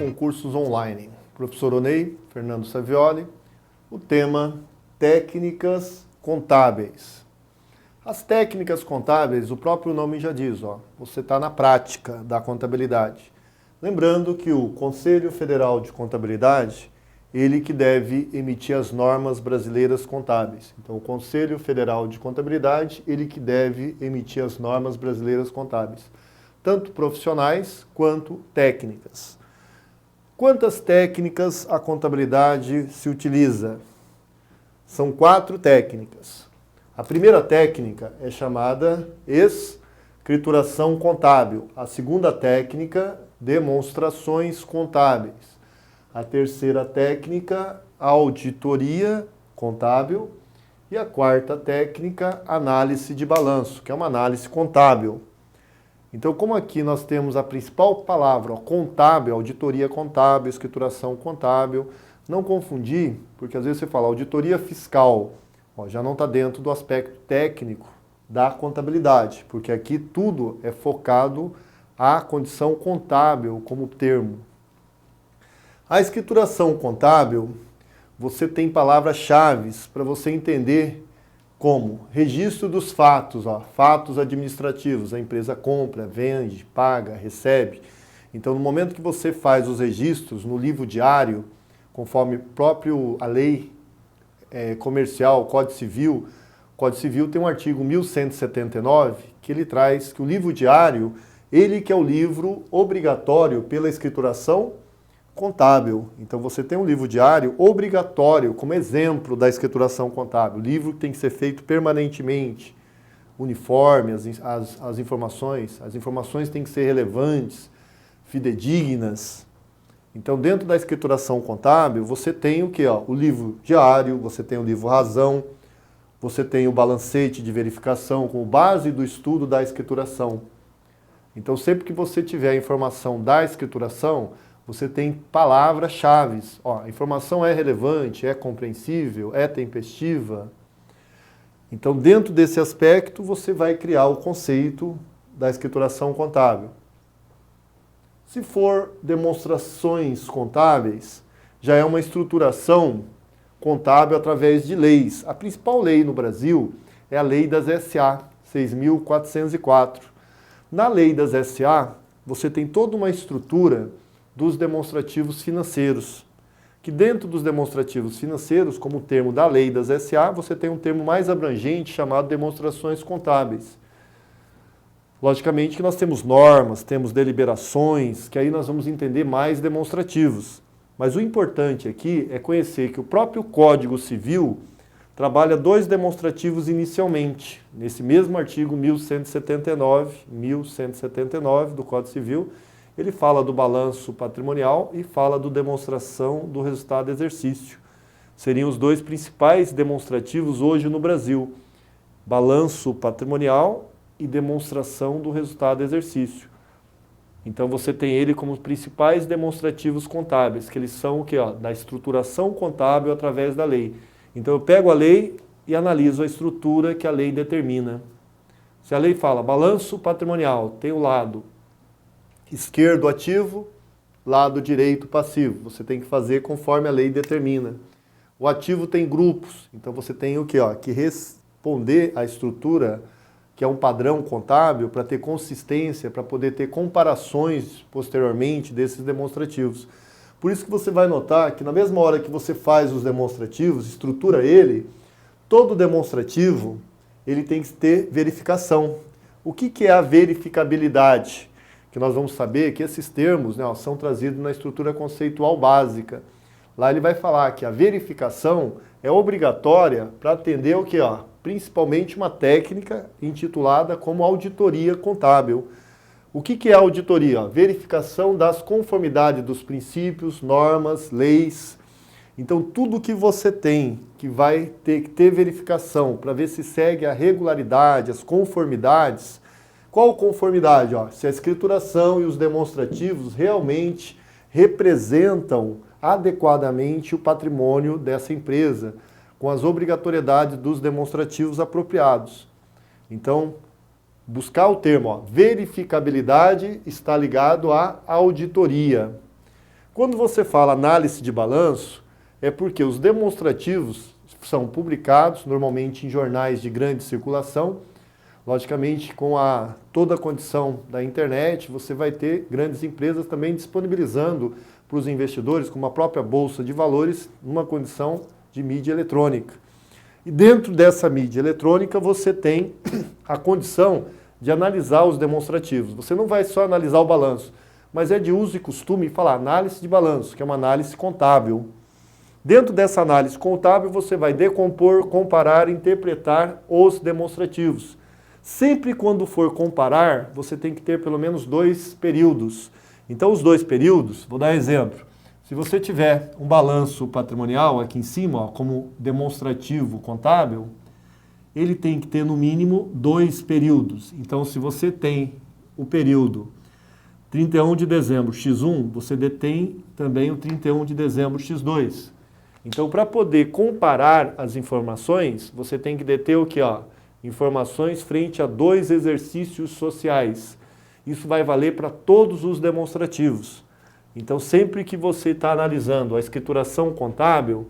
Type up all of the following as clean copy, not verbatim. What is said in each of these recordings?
concursos online. Professor Onei, Fernando Savioli, o tema técnicas contábeis. As técnicas contábeis, o próprio nome já diz, você está na prática da contabilidade. Lembrando que o Conselho Federal de Contabilidade, ele que deve emitir as normas brasileiras contábeis. Então, o Conselho Federal de Contabilidade, ele que deve emitir as normas brasileiras contábeis, tanto profissionais quanto técnicas. Quantas técnicas a contabilidade se utiliza? São 4 técnicas. A primeira técnica é chamada escrituração contábil. A segunda técnica, demonstrações contábeis. A terceira técnica, auditoria contábil. E a quarta técnica, análise de balanço, que é uma análise contábil. Então, como aqui nós temos a principal palavra, contábil, auditoria contábil, escrituração contábil, não confundir, porque às vezes você fala auditoria fiscal, já não está dentro do aspecto técnico da contabilidade, porque aqui tudo é focado à condição contábil como termo. A escrituração contábil, você tem palavras-chave para você entender como registro dos fatos, fatos administrativos, a empresa compra, vende, paga, recebe. Então, no momento que você faz os registros no livro diário, conforme a lei comercial, o Código Civil tem um artigo 1179 que ele traz que o livro diário, ele que é o livro obrigatório pela escrituração contábil. Então você tem um livro diário obrigatório como exemplo da escrituração contábil. O livro tem que ser feito permanentemente, uniforme, as informações têm que ser relevantes, fidedignas. Então dentro da escrituração contábil você tem o que? O livro diário, você tem o livro razão, você tem o balancete de verificação como base do estudo da escrituração. Então sempre que você tiver a informação da escrituração, você tem palavras-chave. A informação é relevante, é compreensível, é tempestiva. Então, dentro desse aspecto, você vai criar o conceito da escrituração contábil. Se for demonstrações contábeis, já é uma estruturação contábil através de leis. A principal lei no Brasil é a Lei das SA, 6.404. Na Lei das SA, você tem toda uma estrutura dos demonstrativos financeiros, que dentro dos demonstrativos financeiros, como o termo da lei das SA, você tem um termo mais abrangente chamado demonstrações contábeis. Logicamente que nós temos normas, temos deliberações, que aí nós vamos entender mais demonstrativos. Mas o importante aqui é conhecer que o próprio Código Civil trabalha 2 demonstrativos inicialmente, nesse mesmo artigo 1179 do Código Civil, ele fala do balanço patrimonial e fala do demonstração do resultado do exercício. Seriam os 2 principais demonstrativos hoje no Brasil. Balanço patrimonial e demonstração do resultado do exercício. Então você tem ele como os principais demonstrativos contábeis, que eles são o quê? Da estruturação contábil através da lei. Então eu pego a lei e analiso a estrutura que a lei determina. Se a lei fala balanço patrimonial, tem o lado esquerdo ativo, lado direito passivo. Você tem que fazer conforme a lei determina. O ativo tem grupos, então você tem o quê? Que responder à estrutura, que é um padrão contábil, para ter consistência, para poder ter comparações posteriormente desses demonstrativos. Por isso que você vai notar que na mesma hora que você faz os demonstrativos, estrutura ele, todo demonstrativo ele tem que ter verificação. O que é a verificabilidade? Que nós vamos saber que esses termos são trazidos na estrutura conceitual básica. Lá ele vai falar que a verificação é obrigatória para atender o quê? Principalmente uma técnica intitulada como auditoria contábil. O que é a auditoria? Verificação das conformidades dos princípios, normas, leis. Então tudo que você tem que vai ter que ter verificação para ver se segue a regularidade, as conformidades. Qual conformidade? Se a escrituração e os demonstrativos realmente representam adequadamente o patrimônio dessa empresa, com as obrigatoriedades dos demonstrativos apropriados. Então, buscar o termo verificabilidade está ligado à auditoria. Quando você fala análise de balanço, é porque os demonstrativos são publicados normalmente em jornais de grande circulação. Logicamente, com toda a condição da internet, você vai ter grandes empresas também disponibilizando para os investidores, como a própria Bolsa de Valores, numa condição de mídia eletrônica. E dentro dessa mídia eletrônica, você tem a condição de analisar os demonstrativos. Você não vai só analisar o balanço, mas é de uso e costume falar análise de balanço, que é uma análise contábil. Dentro dessa análise contábil, você vai decompor, comparar, interpretar os demonstrativos. Sempre quando for comparar, você tem que ter pelo menos 2 períodos. Então, os 2 períodos, vou dar exemplo. Se você tiver um balanço patrimonial aqui em cima, ó, como demonstrativo contábil, ele tem que ter no mínimo 2 períodos. Então, se você tem o período 31 de dezembro x1, você detém também o 31 de dezembro x2. Então, para poder comparar as informações, você tem que deter o quê? Informações frente a 2 exercícios sociais. Isso vai valer para todos os demonstrativos. Então, sempre que você está analisando a escrituração contábil,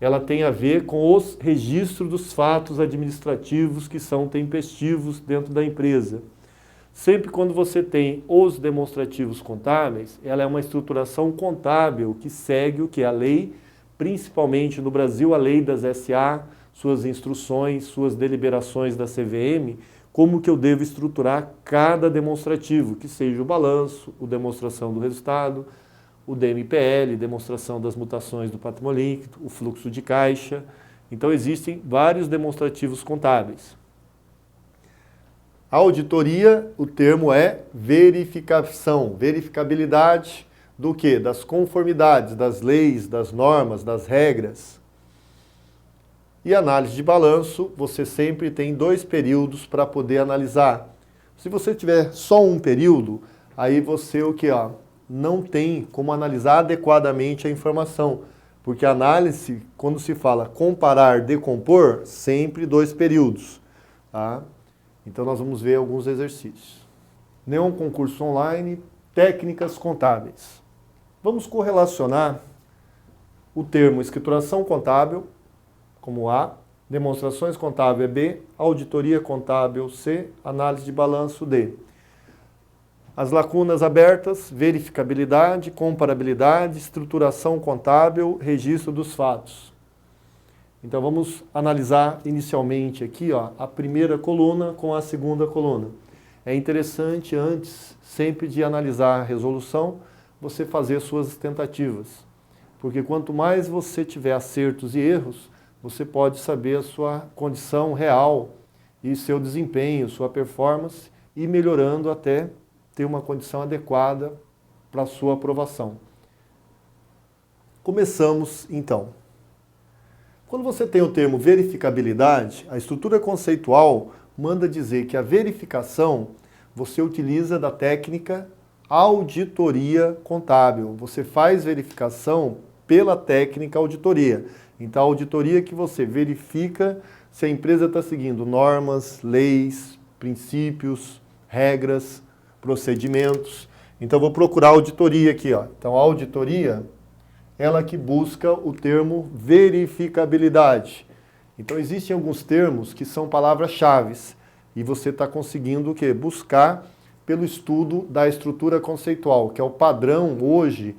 ela tem a ver com os registros dos fatos administrativos que são tempestivos dentro da empresa. Sempre quando você tem os demonstrativos contábeis, ela é uma estruturação contábil que segue o que é a lei, principalmente no Brasil, a lei das SA, suas instruções, suas deliberações da CVM, como que eu devo estruturar cada demonstrativo, que seja o balanço, a demonstração do resultado, o DMPL, demonstração das mutações do patrimônio líquido, o fluxo de caixa. Então, existem vários demonstrativos contábeis. A auditoria, o termo é verificação, verificabilidade do quê? Das conformidades, das leis, das normas, das regras. E análise de balanço, você sempre tem 2 períodos para poder analisar. Se você tiver só um período, aí você não tem como analisar adequadamente a informação. Porque a análise, quando se fala comparar, decompor, sempre 2 períodos. Tá? Então nós vamos ver alguns exercícios. Neon Concurso Online, técnicas contábeis. Vamos correlacionar o termo escrituração contábil, como A, demonstrações contábil é B, auditoria contábil C, análise de balanço D. As lacunas abertas, verificabilidade, comparabilidade, estruturação contábil, registro dos fatos. Então vamos analisar inicialmente aqui a primeira coluna com a segunda coluna. É interessante antes, sempre de analisar a resolução, você fazer suas tentativas. Porque quanto mais você tiver acertos e erros, você pode saber a sua condição real e seu desempenho, sua performance, e melhorando até ter uma condição adequada para a sua aprovação. Começamos, então. Quando você tem o termo verificabilidade, a estrutura conceitual manda dizer que a verificação você utiliza da técnica auditoria contábil. Você faz verificação pela técnica auditoria. Então, a auditoria que você verifica se a empresa está seguindo normas, leis, princípios, regras, procedimentos. Então, vou procurar auditoria aqui. Então, a auditoria, ela que busca o termo verificabilidade. Então, existem alguns termos que são palavras-chave e você está conseguindo o quê? Buscar pelo estudo da estrutura conceitual, que é o padrão hoje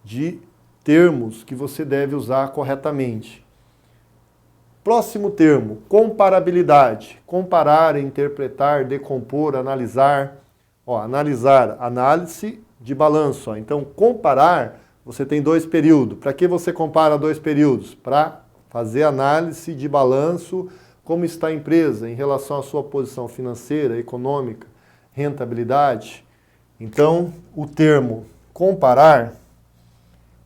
de termos que você deve usar corretamente. Próximo termo, comparabilidade. Comparar, interpretar, decompor, analisar. Analisar, análise de balanço. Então, comparar, você tem 2 períodos. Para que você compara 2 períodos? Para fazer análise de balanço, como está a empresa em relação à sua posição financeira, econômica, rentabilidade. Então, o termo comparar,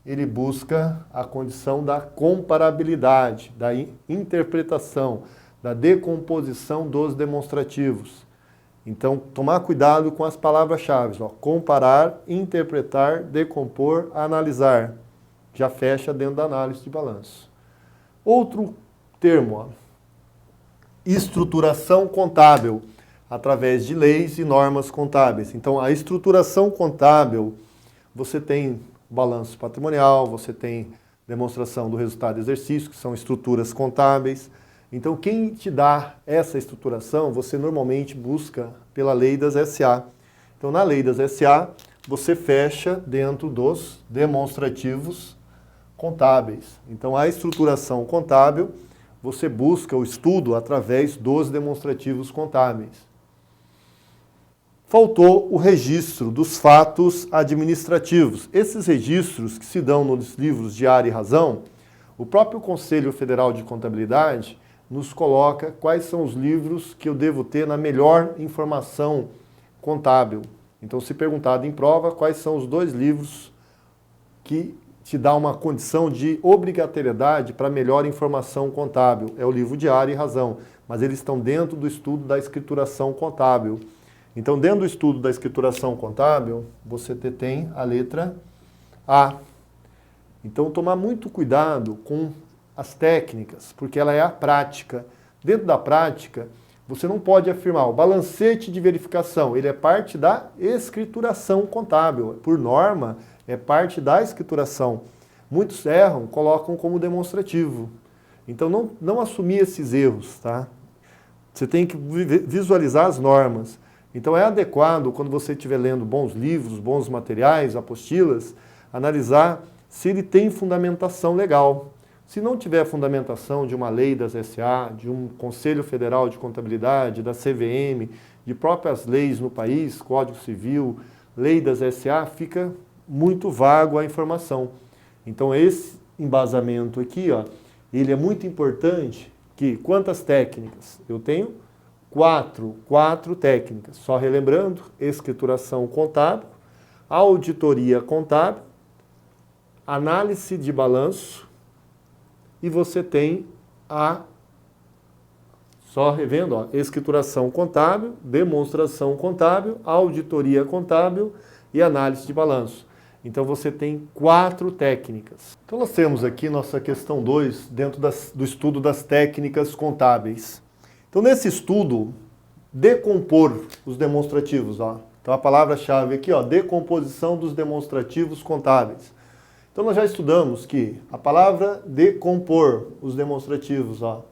ele busca a condição da comparabilidade, da interpretação, da decomposição dos demonstrativos. Então, tomar cuidado com as palavras-chave. Comparar, interpretar, decompor, analisar. Já fecha dentro da análise de balanço. Outro termo, estruturação contábil, através de leis e normas contábeis. Então, a estruturação contábil, você tem balanço patrimonial, você tem demonstração do resultado do exercício, que são estruturas contábeis. Então, quem te dá essa estruturação, você normalmente busca pela lei das SA. Então, na lei das SA, você fecha dentro dos demonstrativos contábeis. Então, a estruturação contábil, você busca o estudo através dos demonstrativos contábeis. Faltou o registro dos fatos administrativos. Esses registros que se dão nos livros Diário e Razão, o próprio Conselho Federal de Contabilidade nos coloca quais são os livros que eu devo ter na melhor informação contábil. Então, se perguntado em prova, quais são os 2 livros que te dá uma condição de obrigatoriedade para melhor informação contábil? É o livro Diário e Razão, mas eles estão dentro do estudo da escrituração contábil. Então, dentro do estudo da escrituração contábil, você tem a letra A. Então, tomar muito cuidado com as técnicas, porque ela é a prática. Dentro da prática, você não pode afirmar, o balancete de verificação, ele é parte da escrituração contábil. Por norma, é parte da escrituração. Muitos erram, colocam como demonstrativo. Então, não assumir esses erros, tá? Você tem que visualizar as normas. Então, é adequado, quando você estiver lendo bons livros, bons materiais, apostilas, analisar se ele tem fundamentação legal. Se não tiver fundamentação de uma lei das SA, de um Conselho Federal de Contabilidade, da CVM, de próprias leis no país, Código Civil, lei das SA, fica muito vago a informação. Então, esse embasamento aqui, ó, ele é muito importante. Que quantas técnicas? Eu tenho quatro técnicas. Só relembrando, escrituração contábil, auditoria contábil, análise de balanço, e você tem só revendo, ó, escrituração contábil, demonstração contábil, auditoria contábil e análise de balanço. Então você tem 4 técnicas. Então nós temos aqui nossa questão 2 dentro do estudo das técnicas contábeis. Então nesse estudo, decompor os demonstrativos. Ó. Então a palavra-chave aqui, ó, decomposição dos demonstrativos contábeis. Então nós já estudamos que a palavra decompor os demonstrativos, ó,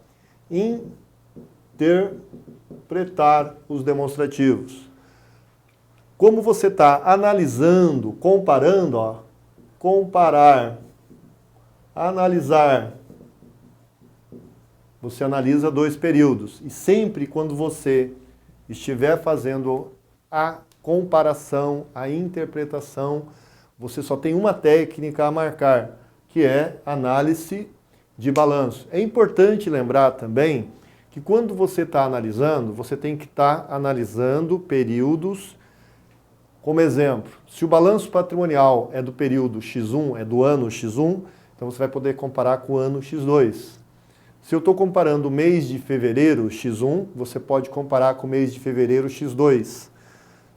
interpretar os demonstrativos. Como você está analisando, comparando, ó, comparar, analisar. Você analisa 2 períodos. E sempre quando você estiver fazendo a comparação, a interpretação, você só tem uma técnica a marcar, que é análise de balanço. É importante lembrar também que quando você está analisando, você tem que estar analisando períodos. Como exemplo, se o balanço patrimonial é do período X1, é do ano X1, então você vai poder comparar com o ano X2. Se eu estou comparando o mês de fevereiro X1, você pode comparar com o mês de fevereiro X2.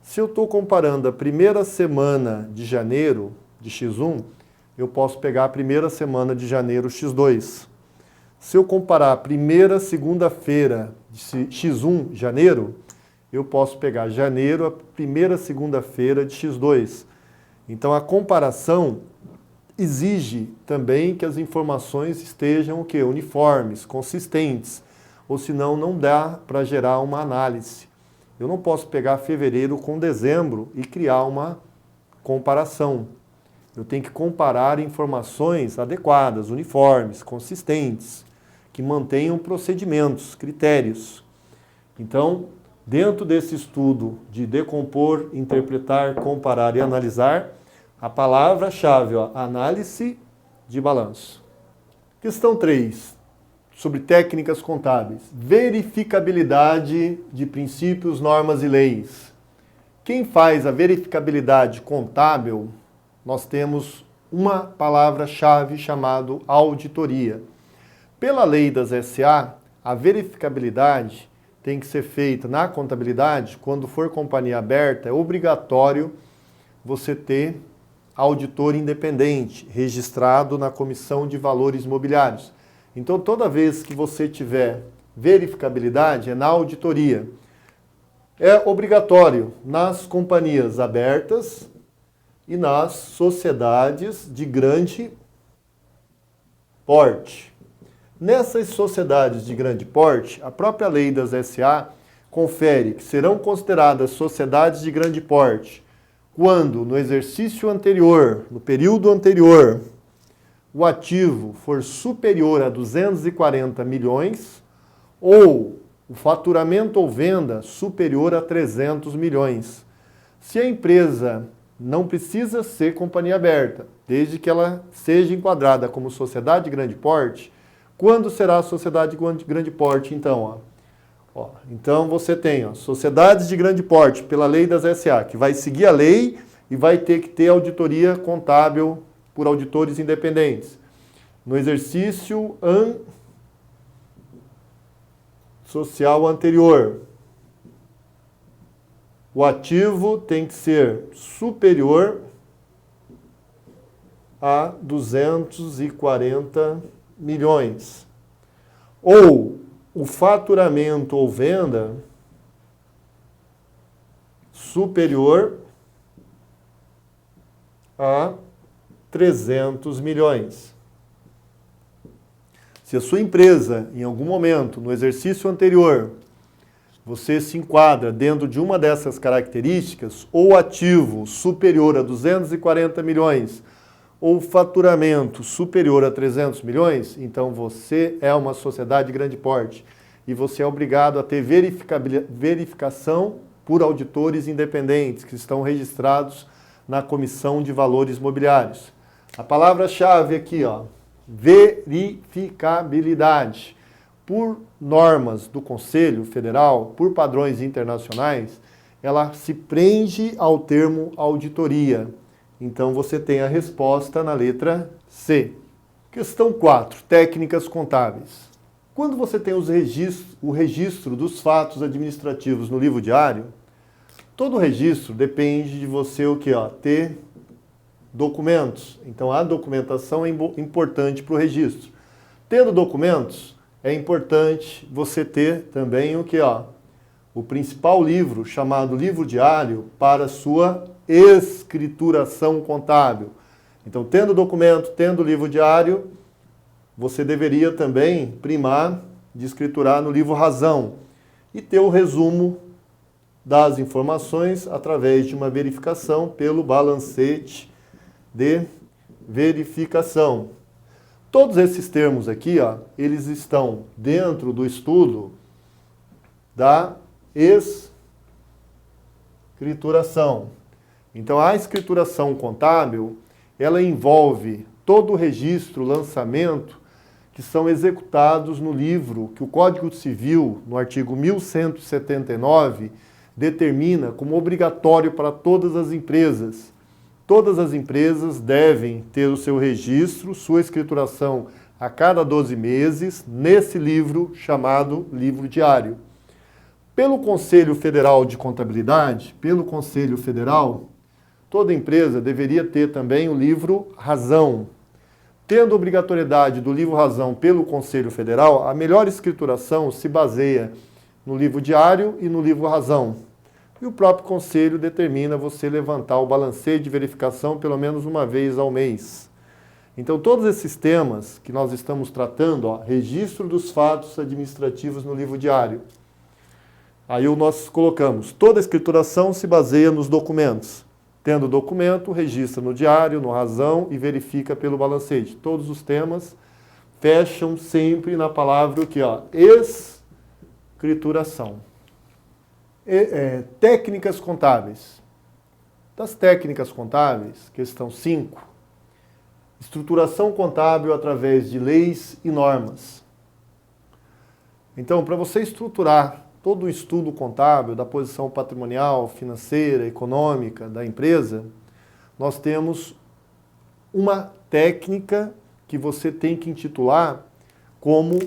Se eu estou comparando a primeira semana de janeiro de X1, eu posso pegar a primeira semana de janeiro X2. Se eu comparar a primeira segunda-feira de X1, janeiro, eu posso pegar janeiro, a primeira segunda-feira de X2. Então, a comparação exige também que as informações estejam o quê? Uniformes, consistentes, ou senão não dá para gerar uma análise. Eu não posso pegar fevereiro com dezembro e criar uma comparação. Eu tenho que comparar informações adequadas, uniformes, consistentes, que mantenham procedimentos, critérios. Então, dentro desse estudo de decompor, interpretar, comparar e analisar, a palavra-chave, análise de balanço. Questão 3, sobre técnicas contábeis. Verificabilidade de princípios, normas e leis. Quem faz a verificabilidade contábil, nós temos uma palavra-chave chamada auditoria. Pela lei das SA, a verificabilidade tem que ser feita na contabilidade, quando for companhia aberta, é obrigatório você ter auditor independente, registrado na Comissão de Valores Imobiliários. Então, toda vez que você tiver verificabilidade, é na auditoria. É obrigatório nas companhias abertas e nas sociedades de grande porte. Nessas sociedades de grande porte, a própria lei das SA confere que serão consideradas sociedades de grande porte quando, no exercício anterior, no período anterior, o ativo for superior a 240 milhões ou o faturamento ou venda superior a 300 milhões. Se a empresa não precisa ser companhia aberta, desde que ela seja enquadrada como sociedade de grande porte, quando será a sociedade de grande porte, então? Então você tem sociedades de grande porte pela lei das SA, que vai seguir a lei e vai ter que ter auditoria contábil por auditores independentes. No exercício social anterior, o ativo tem que ser superior a 240 milhões. Ou o faturamento ou venda superior a 300 milhões. Se a sua empresa, em algum momento, no exercício anterior, você se enquadra dentro de uma dessas características, ou ativo superior a 240 milhões, ou faturamento superior a 300 milhões, então você é uma sociedade de grande porte e você é obrigado a ter verificação por auditores independentes que estão registrados na Comissão de Valores Mobiliários. A palavra-chave aqui, verificabilidade. Por normas do Conselho Federal, por padrões internacionais, ela se prende ao termo auditoria. Então você tem a resposta na letra C. Questão 4, técnicas contábeis. Quando você tem o registro dos fatos administrativos no livro diário, todo registro depende de você ter documentos. Então a documentação é importante para o registro. Tendo documentos, é importante você ter também o principal livro, chamado livro diário, para sua escrituração contábil. Então, tendo documento, tendo livro diário, você deveria também primar de escriturar no livro razão e ter o resumo das informações através de uma verificação pelo balancete de verificação. Todos esses termos aqui, eles estão dentro do estudo da escrituração. Então, a escrituração contábil, ela envolve todo o registro, lançamento, que são executados no livro que o Código Civil, no artigo 1179, determina como obrigatório para todas as empresas. Todas as empresas devem ter o seu registro, sua escrituração a cada 12 meses, nesse livro chamado livro diário. Pelo Conselho Federal de Contabilidade, pelo Conselho Federal, toda empresa deveria ter também o livro razão. Tendo obrigatoriedade do livro razão pelo Conselho Federal, a melhor escrituração se baseia no livro diário e no livro razão. E o próprio Conselho determina você levantar o balanceio de verificação pelo menos uma vez ao mês. Então, todos esses temas que nós estamos tratando, registro dos fatos administrativos no livro diário. Aí nós colocamos, toda a escrituração se baseia nos documentos. Tendo documento, registra no diário, no razão e verifica pelo balancete. Todos os temas fecham sempre na palavra escrituração. Técnicas contábeis. Das técnicas contábeis, questão 5, estruturação contábil através de leis e normas. Então, para você estruturar todo o estudo contábil da posição patrimonial, financeira, econômica da empresa, nós temos uma técnica que você tem que intitular como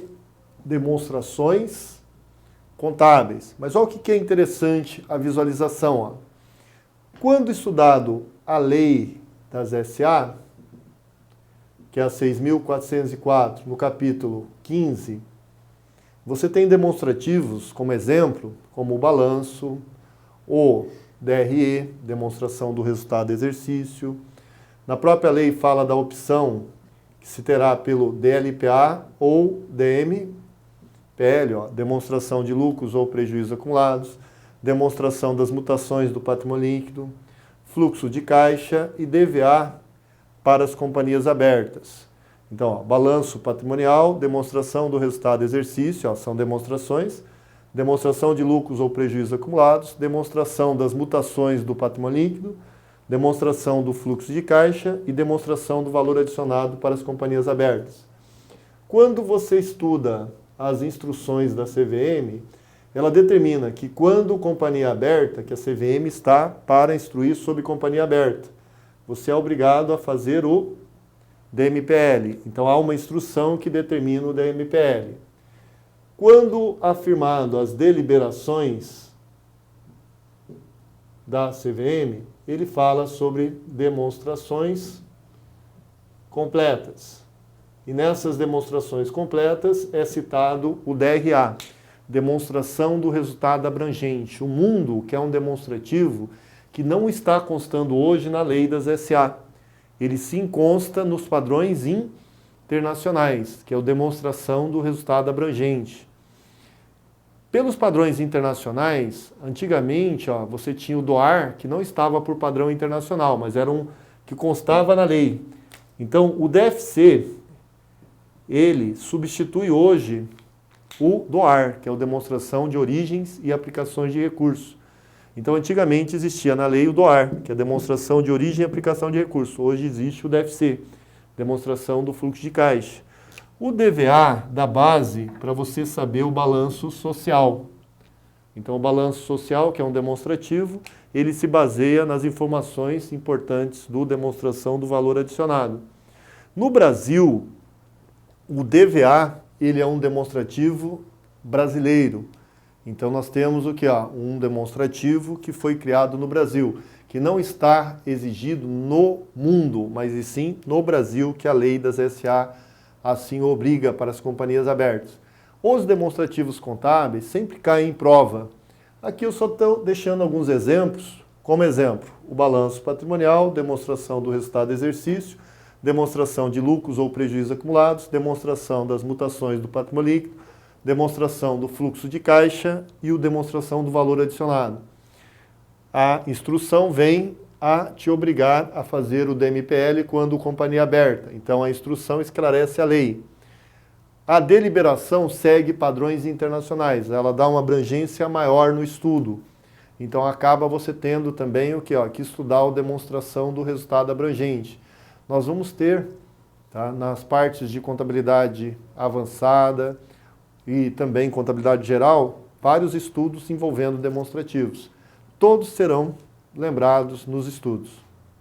demonstrações contábeis. Mas olha o que é interessante a visualização. Quando estudado a lei das SA, que é a 6.404, no capítulo 15, você tem demonstrativos como exemplo, como o balanço, o DRE, demonstração do resultado do exercício. Na própria lei fala da opção que se terá pelo DLPA ou DMPL, demonstração de lucros ou prejuízos acumulados, demonstração das mutações do patrimônio líquido, fluxo de caixa e DVA para as companhias abertas. Então, balanço patrimonial, demonstração do resultado do exercício, são demonstrações, demonstração de lucros ou prejuízos acumulados, demonstração das mutações do patrimônio líquido, demonstração do fluxo de caixa e demonstração do valor adicionado para as companhias abertas. Quando você estuda as instruções da CVM, ela determina que quando companhia aberta, que a CVM está para instruir sobre companhia aberta, você é obrigado a fazer o DMPL. Então há uma instrução que determina o DMPL. Quando afirmado as deliberações da CVM, ele fala sobre demonstrações completas. E nessas demonstrações completas é citado o DRA, demonstração do resultado abrangente. O mundo, que é um demonstrativo que não está constando hoje na lei das SA. Ele sim consta nos padrões internacionais, que é a demonstração do resultado abrangente. Pelos padrões internacionais, antigamente você tinha o DOAR, que não estava por padrão internacional, mas era um que constava na lei. Então, o DFC, ele substitui hoje o DOAR, que é a demonstração de origens e aplicações de recursos. Então, antigamente existia na lei o DOAR, que é a demonstração de origem e aplicação de recursos. Hoje existe o DFC, demonstração do fluxo de caixa. O DVA dá base para você saber o balanço social. Então, o balanço social, que é um demonstrativo, ele se baseia nas informações importantes do demonstração do valor adicionado. No Brasil, o DVA, ele é um demonstrativo brasileiro. Então, nós temos o que? Um demonstrativo que foi criado no Brasil, que não está exigido no mundo, mas e sim no Brasil, que a lei das SA assim obriga para as companhias abertas. Os demonstrativos contábeis sempre caem em prova. Aqui eu só estou deixando alguns exemplos. Como exemplo, o balanço patrimonial, demonstração do resultado do exercício, demonstração de lucros ou prejuízos acumulados, demonstração das mutações do patrimônio líquido, demonstração do fluxo de caixa e a demonstração do valor adicionado. A instrução vem a te obrigar a fazer o DMPL quando companhia aberta. Então, a instrução esclarece a lei. A deliberação segue padrões internacionais. Ela dá uma abrangência maior no estudo. Então, acaba você tendo também o que? Que estudar a demonstração do resultado abrangente. Nós vamos ter, nas partes de contabilidade avançada e também contabilidade geral, vários estudos envolvendo demonstrativos. Todos serão lembrados nos estudos.